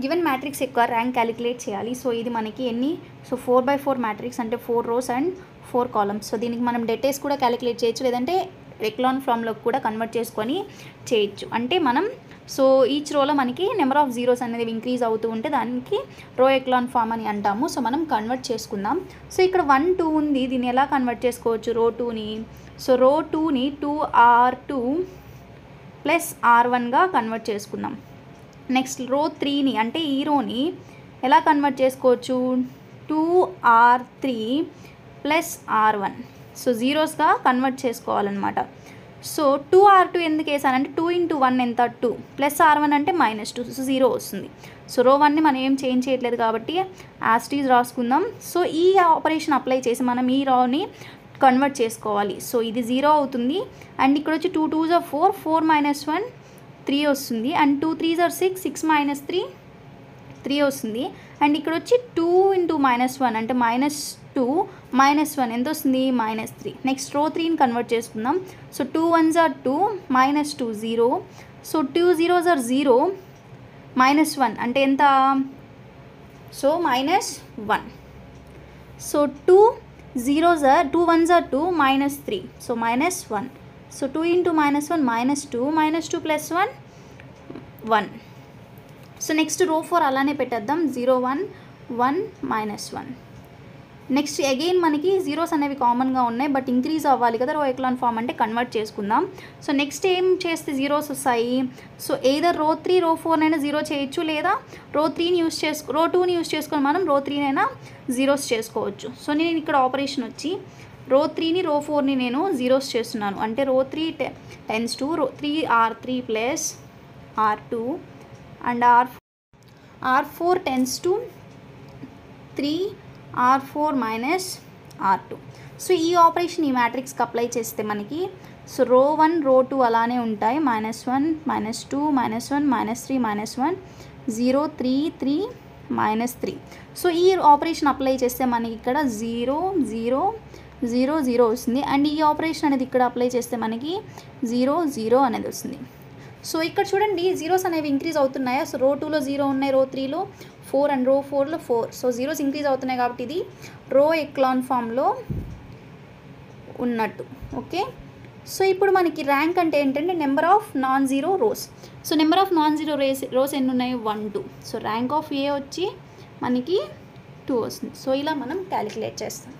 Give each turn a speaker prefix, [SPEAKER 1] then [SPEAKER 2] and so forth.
[SPEAKER 1] Given matrix యొక్క rank calculate చేయాలి. So ఇది మనకి ఎన్ని, సో 4x4 మ్యాట్రిక్స్ అంటే 4 rows అండ్ 4 columns. సో దీనికి మనం డేటాస్ కూడా క్యాలిక్యులేట్ చేయొచ్చు, లేదంటే ఎక్లాన్ ఫామ్లోకి కూడా కన్వర్ట్ చేసుకొని చేయొచ్చు. అంటే మనం సో ఈచ్ రోలో మనకి నెంబర్ ఆఫ్ జీరోస్ అనేది ఇంక్రీజ్ అవుతూ ఉంటే దానికి రో ఎక్లాన్ ఫామ్ అని అంటాము. సో మనం కన్వర్ట్ చేసుకుందాం. సో ఇక్కడ 1 2 ఉంది, దీన్ని ఎలా కన్వర్ట్ చేసుకోవచ్చు రో 2ని. సో రో 2ని 2r2 ప్లస్ r1గా కన్వర్ట్ చేసుకుందాం. నెక్స్ట్ రో 3ని అంటే ఈ రోని ఎలా కన్వర్ట్ చేసుకోవచ్చు, 2r3 ప్లస్ r1. సో జీరోస్గా కన్వర్ట్ చేసుకోవాలన్నమాట. సో 2r2 ఎందుకు వేసానంటే 2 into 1 ఎంత 2 ప్లస్ r1 అంటే -2, సో 0 వస్తుంది. సో రో 1ని మనం ఏం చేంజ్ చేయట్లేదు కాబట్టి యాజ్ ఇట్ ఈజ్ రాసుకుందాం. సో ఈ ఆపరేషన్ అప్లై చేసి మనం ఈ రోని కన్వర్ట్ చేసుకోవాలి. సో ఇది 0 అవుతుంది. అండ్ ఇక్కడ వచ్చి 2 2s are 4, 4 minus 1 3 వస్తుంది. అండ్ 2 3s are 6, 6 minus 3 3 వస్తుంది. అండ్ ఇక్కడ వచ్చి 2 into -1 అంటే -2 -1 ఎంత వస్తుంది, -3. నెక్స్ట్ రో 3ని కన్వర్ట్ చేసుకుందాం. So 2 1s are 2, -2 0. So 2 0s are 0, -1 అంటే ఎంత, so -1. So 2 0s are 2 1s are 2, -3. So -1. So 2 into -1 -2, -2 plus 1 1. So next రో 4 అలానే పెట్టేద్దాం, 0 1 1 -1. నెక్స్ట్ అగైన్ మనకి జీరోస్ అనేవి కామన్గా ఉన్నాయి, బట్ ఇంక్రీజ్ అవ్వాలి కదా రో ఎక్లాన్ ఫామ్ అంటే కన్వర్ట్ చేసుకుందాం. సో నెక్స్ట్ ఏం చేస్తే జీరోస్ వస్తాయి, సో ఎయిదర్ రో 3 రో 4నైనా 0 చేయొచ్చు, లేదా రో 2ని యూస్ చేసుకొని మనం రో 3నైనా జీరోస్ చేసుకోవచ్చు. సో నేను ఇక్కడ ఆపరేషన్ వచ్చి రో 3ని రో 4ని నేను జీరోస్ చేస్తున్నాను. అంటే రో 3 tends to రో 3r3 plus r2 and r4 tends to 3r4 minus r2. So ఈ ఆపరేషన్ ఈ మ్యాట్రిక్స్కి అప్లై చేస్తే మనకి సో రో 1 రో 2 అలానే ఉంటాయి, -1 -2 -1 -3 -1 0 3 3 -3. సో ఈ ఆపరేషన్ అప్లై చేస్తే మనకి ఇక్కడ 0 0 0 0 వస్తుంది. అండ్ ఈ ఆపరేషన్ అనేది ఇక్కడ అప్లై చేస్తే మనకి 0 0 అనేది వస్తుంది. సో ఇక్కడ చూడండి జీరోస్ అనేవి ఇంక్రీజ్ అవుతున్నాయా. సో రో 2లో 0 ఉన్నాయి, రో 3లో 4 అండ్ రో 4లో 4. సో జీరోస్ ఇంక్రీజ్ అవుతున్నాయి కాబట్టి ఇది రో ఎక్లాన్ ఫామ్లో ఉన్నట్టు. ఓకే, సో ఇప్పుడు మనకి ర్యాంక్ అంటే ఏంటంటే number of non zero rose. So number of non zero rose ఎన్ని ఉన్నాయి, 1 2. సో ర్యాంక్ ఆఫ్ ఏ వచ్చి మనకి 2 వస్తుంది. సో ఇలా మనం క్యాలిక్యులేట్ చేస్తాం.